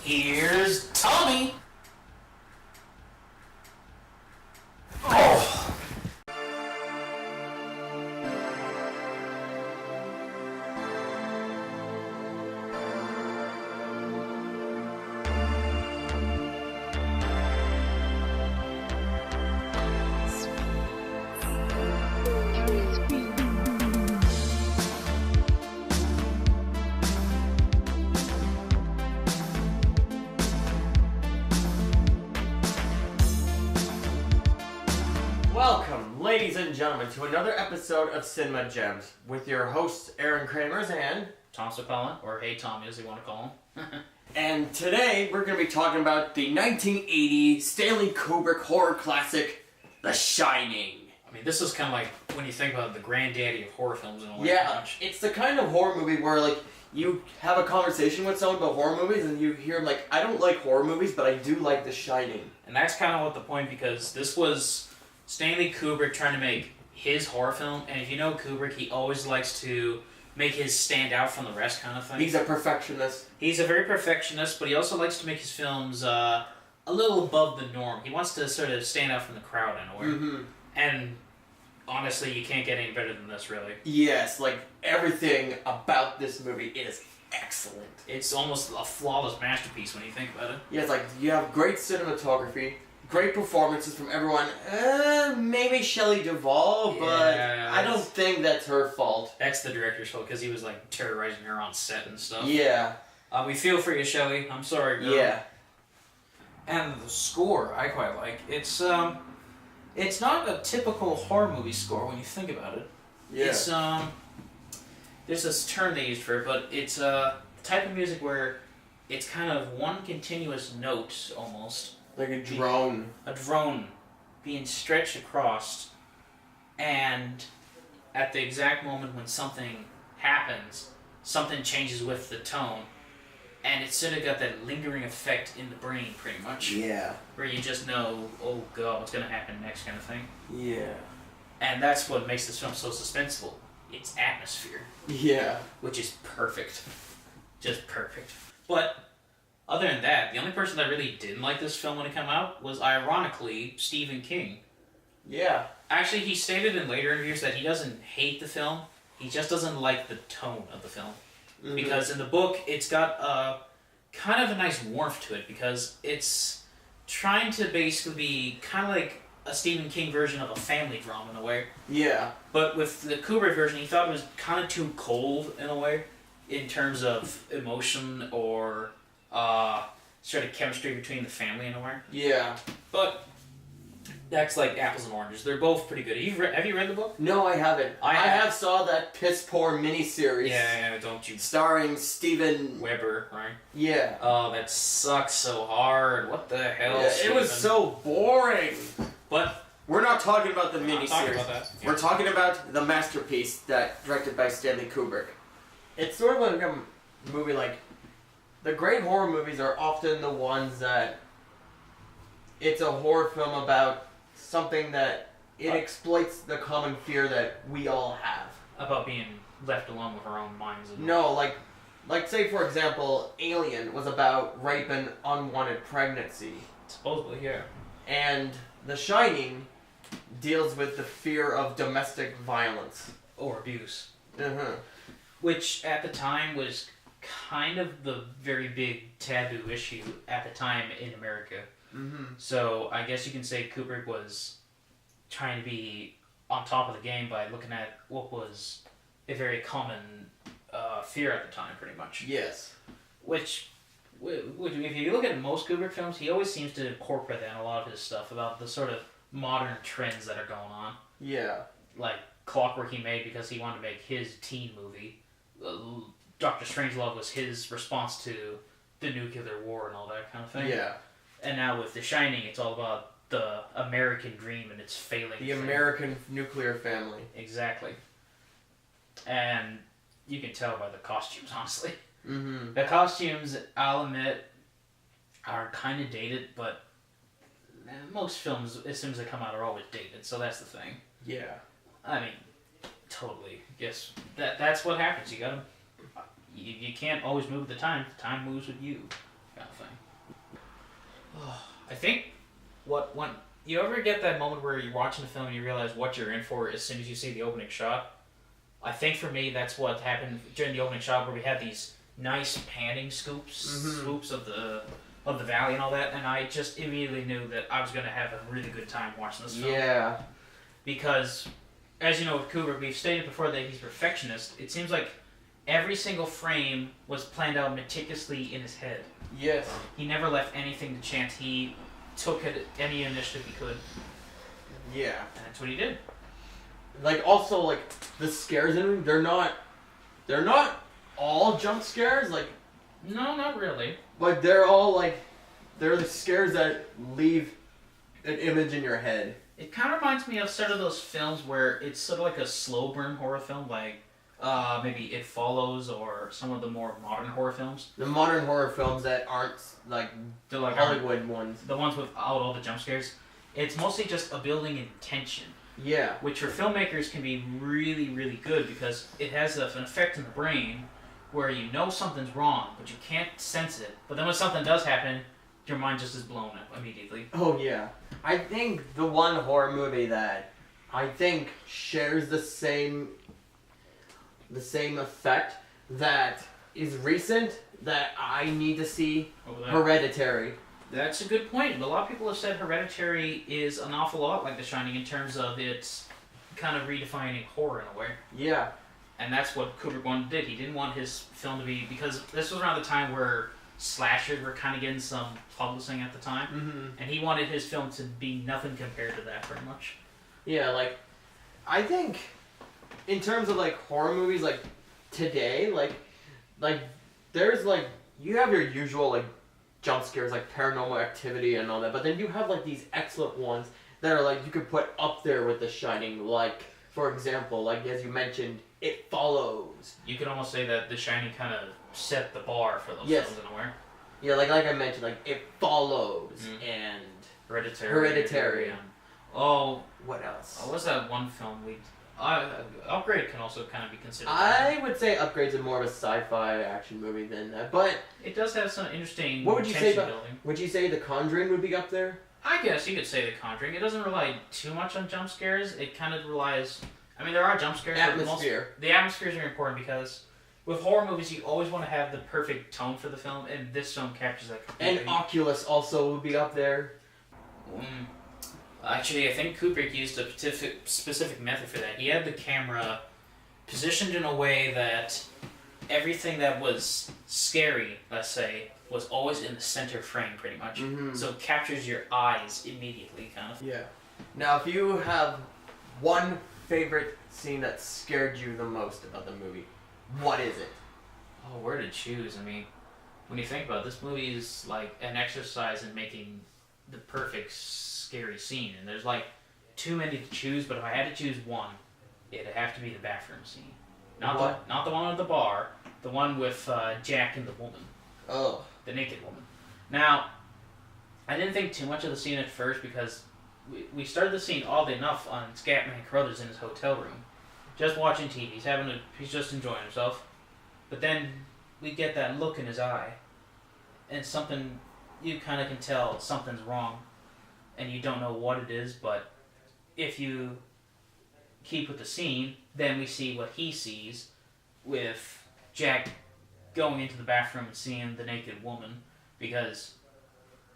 Here's Tommy. Oh. Welcome, ladies and gentlemen, to another episode of Cinema Gems with your hosts, Aaron Kramers and Tom Sapellan, or Hey Tommy as they want to call him. And today we're going to be talking about the 1980 Stanley Kubrick horror classic, The Shining. I mean, this is kind of like when you think about the granddaddy of horror films in a way. Yeah, it's the kind of horror movie where, like, you have a conversation with someone about horror movies and you hear them like, I don't like horror movies, but I do like The Shining. And that's kind of what the point, because this was Stanley Kubrick trying to make his horror film, and if you know Kubrick, he always likes to make his stand out from the rest kind of thing. He's a perfectionist. He's a very perfectionist, but he also likes to make his films a little above the norm. He wants to sort of stand out from the crowd in a way. Mm-hmm. And honestly, you can't get any better than this, really. Yes, like, everything about this movie is excellent. It's almost a flawless masterpiece when you think about it. Yeah, it's like, you have great cinematography, great performances from everyone. Maybe Shelley Duvall, but I don't think that's her fault. That's the director's fault, because he was like terrorizing her on set and stuff. Yeah. We feel for you, Shelley. I'm sorry, girl. Yeah. And the score, I quite like. It's not a typical horror movie score when you think about it. Yeah. It's there's this term they used for it, but it's a type of music where it's kind of one continuous note almost. Like a drone. A drone being stretched across, and at the exact moment when something happens, something changes with the tone, and it's sort of got that lingering effect in the brain, pretty much. Yeah. Where you just know, oh god, what's going to happen next kind of thing. Yeah. And that's what makes this film so suspenseful. It's atmosphere. Yeah. Which is perfect. Just perfect. But other than that, the only person that really didn't like this film when it came out was, ironically, Stephen King. Yeah. Actually, he stated in later interviews that he doesn't hate the film, he just doesn't like the tone of the film. Mm-hmm. Because in the book, it's got a kind of a nice warmth to it, because it's trying to basically be kind of like a Stephen King version of a family drama in a way. Yeah. But with the Kubrick version, he thought it was kind of too cold in a way, in terms of emotion or sort of chemistry between the family in a way. Yeah. But that's like apples and oranges. They're both pretty good. Have you read the book? No, I haven't. I have saw that piss poor miniseries. Yeah, don't you? Starring Steven Weber, right? Yeah. Oh, that sucks so hard. What the hell? Yeah, it was so boring. But we're not talking about the miniseries. About that. Yeah. We're talking about the masterpiece that directed by Stanley Kubrick. It's sort of like a movie like, the great horror movies are often the ones that it's a horror film about something that it exploits the common fear that we all have. About being left alone with our own minds. No, like say for example, Alien was about rape and unwanted pregnancy. Supposedly, yeah. And The Shining deals with the fear of domestic violence. Or abuse. Uh-huh. Which at the time was kind of the very big taboo issue at the time in America. Mm-hmm. So I guess you can say Kubrick was trying to be on top of the game by looking at what was a very common fear at the time, pretty much. Yes. Which, if you look at most Kubrick films, he always seems to incorporate that in a lot of his stuff about the sort of modern trends that are going on. Yeah. Like Clockwork he made because he wanted to make his teen movie. Dr. Strangelove was his response to the nuclear war and all that kind of thing. Yeah. And now with The Shining, it's all about the American dream and its failing. The American nuclear family. Exactly. And you can tell by the costumes, honestly. Mm-hmm. The costumes, I'll admit, are kind of dated, but most films, as soon as they come out, are always dated, so that's the thing. Yeah. I mean, totally. Yes, that's what happens. You can't always move with the time. The time moves with you, kind of thing. I think when you ever get that moment where you're watching the film and you realize what you're in for as soon as you see the opening shot. I think for me that's what happened during the opening shot where we had these nice panning swoops of the valley and all that, and I just immediately knew that I was going to have a really good time watching this film. Yeah. Because, as you know with Kubrick, we've stated before that he's a perfectionist. It seems like every single frame was planned out meticulously in his head. Yes. He never left anything to chance. He took any initiative he could. Yeah. And that's what he did. Like, also, like, the scares in them, they're not all jump scares, like... No, not really. But they're all, like, they're the scares that leave an image in your head. It kind of reminds me of sort of those films where it's sort of like a slow burn horror film, like maybe It Follows or some of the more modern horror films. The modern horror films that aren't, like, they're like Hollywood ones. The ones without all the jump scares. It's mostly just a building in tension. Yeah. Which for filmmakers can be really, really good because it has an effect in the brain where you know something's wrong, but you can't sense it. But then when something does happen, your mind just is blown up immediately. Oh, yeah. I think the one horror movie that I think shares the same effect that is recent that I need to see, Hereditary. That's a good point. A lot of people have said Hereditary is an awful lot like The Shining in terms of its kind of redefining horror in a way. Yeah. And that's what Kubrick wanted to do. He didn't want his film to be... Because this was around the time where slashers were kind of getting some publishing at the time. Mm-hmm. And he wanted his film to be nothing compared to that, pretty much. Yeah, like... I think... In terms of, like, horror movies, like, today, like... There's, like... You have your usual, like, jump scares, like Paranormal Activity and all that. But then you have, like, these excellent ones that are, like, you could put up there with The Shining. Like, for example, like, as you mentioned... It Follows. You could almost say that The Shining kind of set the bar for those films in a way. Yeah, like I mentioned, like It Follows and Hereditary. Oh, what else? What was that one film Upgrade can also kind of be considered. I would say Upgrade's more of a sci-fi action movie than that, but it does have some interesting. What would you say about building. Would you say The Conjuring would be up there? I guess you could say The Conjuring. It doesn't rely too much on jump scares. It kind of relies. I mean, there are jump scares. Atmosphere. The atmospheres are important because with horror movies, you always want to have the perfect tone for the film, and this film captures that completely. And Oculus also would be up there. Actually, I think Kubrick used a specific method for that. He had the camera positioned in a way that everything that was scary, let's say, was always in the center frame, pretty much. Mm-hmm. So it captures your eyes immediately, kind of. Yeah. Now, if you have one favorite scene that scared you the most about the movie, what is it? Oh, where to choose? I mean, when you think about it, this movie is like an exercise in making the perfect scary scene, and there's like too many to choose. But if I had to choose one, it'd have to be the bathroom scene. Not the one at the bar, the one with Jack and the woman. Oh, the naked woman. Now, I didn't think too much of the scene at first because we started the scene oddly enough on Scatman Crothers in his hotel room, just watching TV. He's just enjoying himself. But then we get that look in his eye, and something you kind of can tell something's wrong, and you don't know what it is. But if you keep with the scene, then we see what he sees with Jack going into the bathroom and seeing the naked woman, because,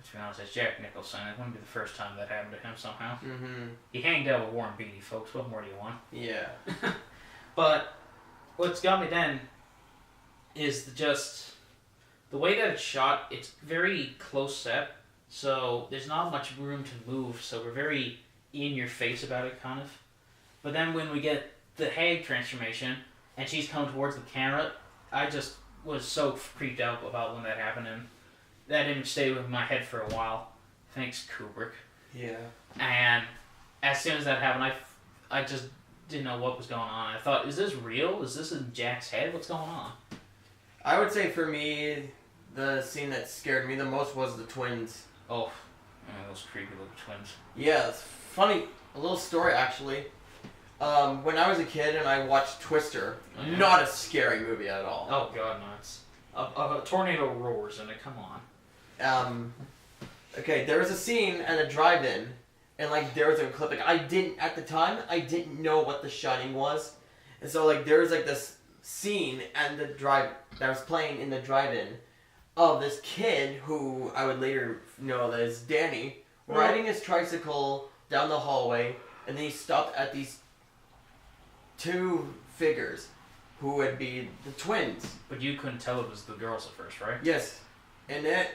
to be honest, as Jack Nicholson, it wouldn't be the first time that happened to him somehow. Mm-hmm. He hanged out with Warren Beatty, folks. What more do you want? Yeah. But what's got me then is just the way that it's shot. It's very close set, so there's not much room to move, so we're very in your face about it, kind of. But then when we get the Hag transformation, and she's coming towards the camera, I just was so creeped out about when that happened, and that image stayed with my head for a while. Thanks, Kubrick. Yeah. And as soon as that happened, I just didn't know what was going on. I thought, is this real? Is this in Jack's head? What's going on? I would say for me, the scene that scared me the most was the twins. Oh, those creepy little twins. Yeah, it's funny. A little story, actually. When I was a kid and I watched Twister, not a scary movie at all. Oh, God, no. It's a tornado roars in it. Come on. Okay, there was a scene at a drive-in, and like there was a clip. Like I didn't know what The Shining was, and so like there was like this scene and that was playing in the drive-in of this kid who I would later know that is Danny riding his tricycle down the hallway, and then he stopped at these two figures who would be the twins. But you couldn't tell it was the girls at first, right? Yes, and then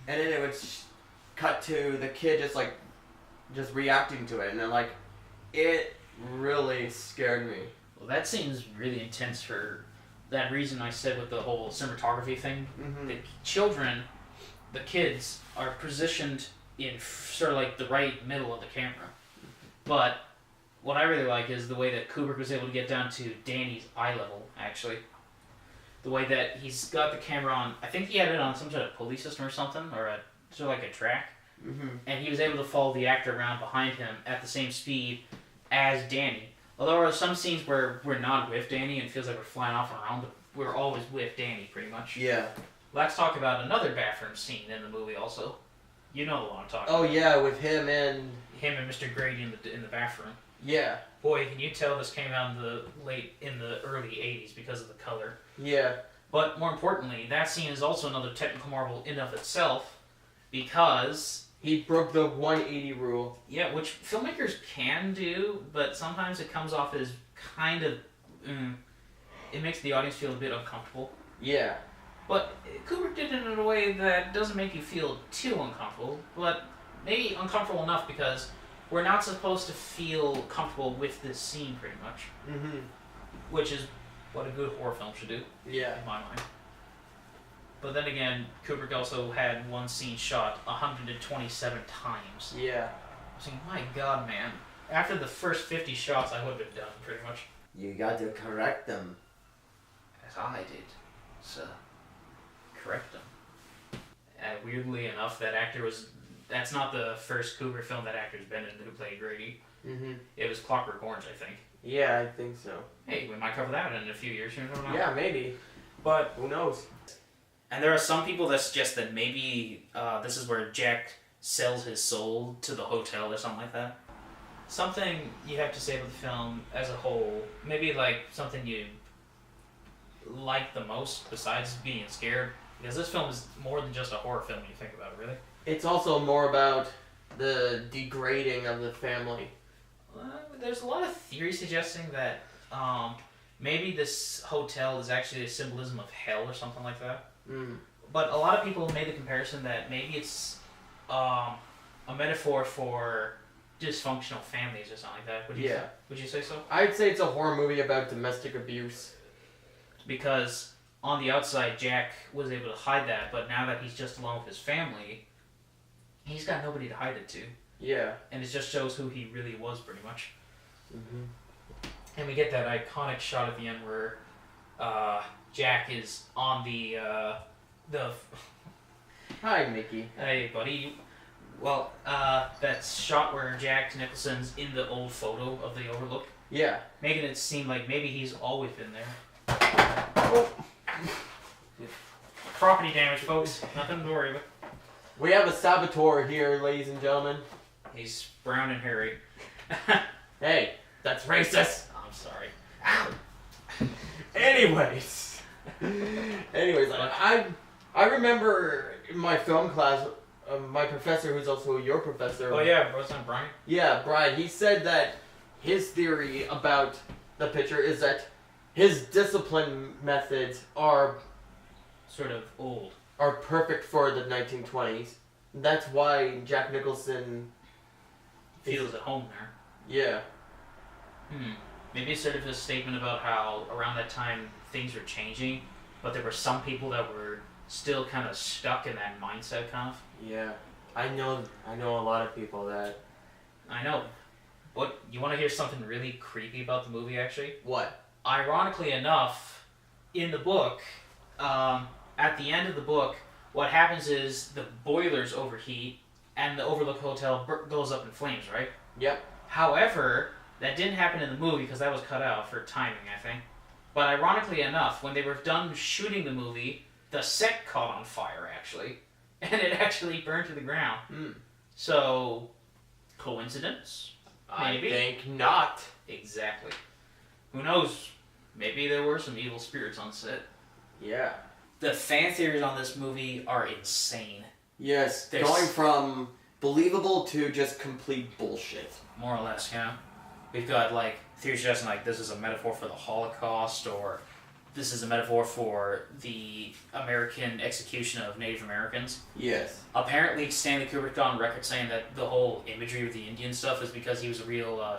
it would cut to the kid just reacting to it, and then like it really scared me. Well, that seems really intense for that reason I said with the whole cinematography thing. Mm-hmm. The kids are positioned in sort of like the right middle of the camera. But what I really like is the way that Kubrick was able to get down to Danny's eye level, actually. The way that he's got the camera on, I think he had it on some sort of pulley system or something, or sort of like a track. Mm-hmm. And he was able to follow the actor around behind him at the same speed as Danny. Although there are some scenes where we're not with Danny and it feels like we're flying off and around, but we're always with Danny, pretty much. Yeah. Let's talk about another bathroom scene in the movie also. You know the one I'm talking Oh about. yeah, with him and Mr. Grady in the bathroom. Yeah. Boy, can you tell this came out in the early 80s because of the color. Yeah. But more importantly, that scene is also another technical marvel in of itself because he broke the 180 rule. Yeah, which filmmakers can do, but sometimes it comes off as kind of it makes the audience feel a bit uncomfortable. Yeah. But Kubrick did it in a way that doesn't make you feel too uncomfortable, but maybe uncomfortable enough because we're not supposed to feel comfortable with this scene, pretty much. Mm-hmm. Which is what a good horror film should do, Yeah. in my mind. But then again, Kubrick also had one scene shot 127 times. Yeah. I was thinking, my God, man. After the first 50 shots, I would have been done, pretty much. You got to correct them. As I did, sir. Correct them. Weirdly enough, that's not the first Kubrick film that actor's been in who played Grady. Mm-hmm. It was Clockwork Orange, I think. Yeah, I think so. Hey, we might cover that in a few years. You never know. Yeah, maybe. But Who knows? and there are some people that suggest that maybe this is where Jack sells his soul to the hotel or something like that. Something you have to say about the film as a whole, maybe like something you like the most besides being scared, because this film is more than just a horror film when you think about it, really. It's also more about the degrading of the family. There's a lot of theories suggesting that maybe this hotel is actually a symbolism of hell or something like that. Mm. But a lot of people made the comparison that maybe it's a metaphor for dysfunctional families or something like that. Would you say so? I'd say it's a horror movie about domestic abuse. Because on the outside, Jack was able to hide that, but now that he's just alone with his family, he's got nobody to hide it to. Yeah. And it just shows who he really was, pretty much. Mm-hmm. And we get that iconic shot at the end where Jack is on the Hi, Mickey. Hey, buddy. Well, that shot where Jack Nicholson's in the old photo of the Overlook, Yeah. making it seem like maybe he's always been there. Oh. Property damage, folks. Nothing to worry about. We have a saboteur here, ladies and gentlemen. He's brown and hairy. Hey, that's racist. I'm sorry. Ow. Anyways, I remember in my film class, my professor, who's also your professor. Oh yeah, wasn't it Brian? Yeah, Brian. He said that his theory about the picture is that his discipline methods are Sort of old. perfect for the 1920s. That's why Jack Nicholson Feels at home there. Yeah. Maybe it's sort of a statement about how around that time things were changing, but there were some people that were still kind of stuck in that mindset, kind of. Yeah. I know a lot of people that. I know. But you want to hear something really creepy about the movie, actually? What? Ironically enough, in the book, at the end of the book, what happens is the boilers overheat and the Overlook Hotel goes up in flames, right? Yep. However, that didn't happen in the movie because that was cut out for timing, I think. But ironically enough, when they were done shooting the movie, the set caught on fire, actually. and it actually burned to the ground. So, coincidence? Maybe. I think not. Exactly. Who knows? Maybe there were some evil spirits on set. Yeah. The fan theories on this movie are insane. Yes, going from believable to just complete bullshit. More or less, yeah. We've got, like, theories suggesting, like, this is a metaphor for the Holocaust, or this is a metaphor for the American execution of Native Americans. Yes. Apparently, Stanley Kubrick got on record saying that the whole imagery of the Indian stuff is because he was a real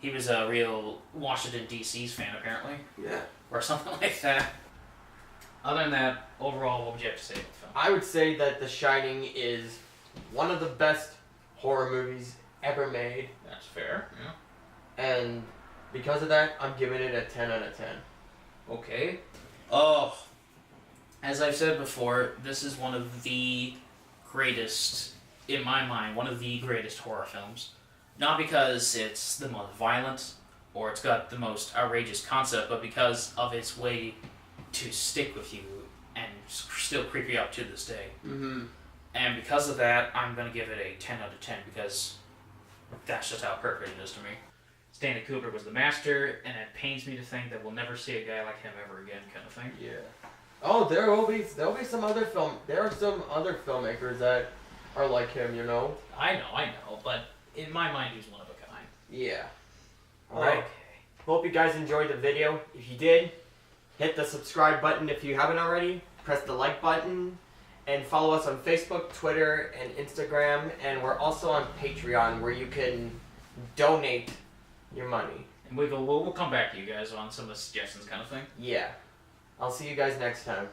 he was a real Washington, D.C.'s fan, apparently. Yeah. Or something like that. Other than that, overall, what would you have to say about the film? I would say that The Shining is one of the best horror movies ever made. That's fair, yeah. And because of that, I'm giving it a 10 out of 10. Okay. Oh, as I've said before, this is one of the greatest, in my mind, one of the greatest horror films. Not because it's the most violent, or it's got the most outrageous concept, but because of its way to stick with you and still creep you out to this day. Mm-hmm. And because of that, I'm going to give it a 10 out of 10, because that's just how perfect it is to me. Stanley Kubrick was the master, and it pains me to think that we'll never see a guy like him ever again, kind of thing. Yeah. Oh, there'll be some other there are some other filmmakers that are like him, you know? I know, but in my mind, he's one of a kind. Yeah. Alright. Hope you guys enjoyed the video. If you did, hit the subscribe button if you haven't already. Press the like button. And follow us on Facebook, Twitter, and Instagram. And we're also on Patreon, where you can donate your money. And we'll come back to you guys on some of the suggestions, kind of thing. Yeah. I'll see you guys next time.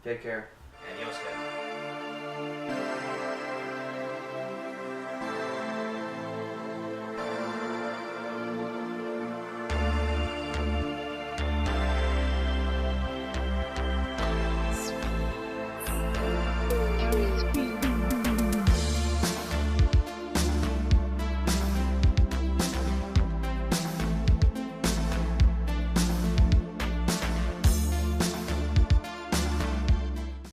Take care. Adios, guys.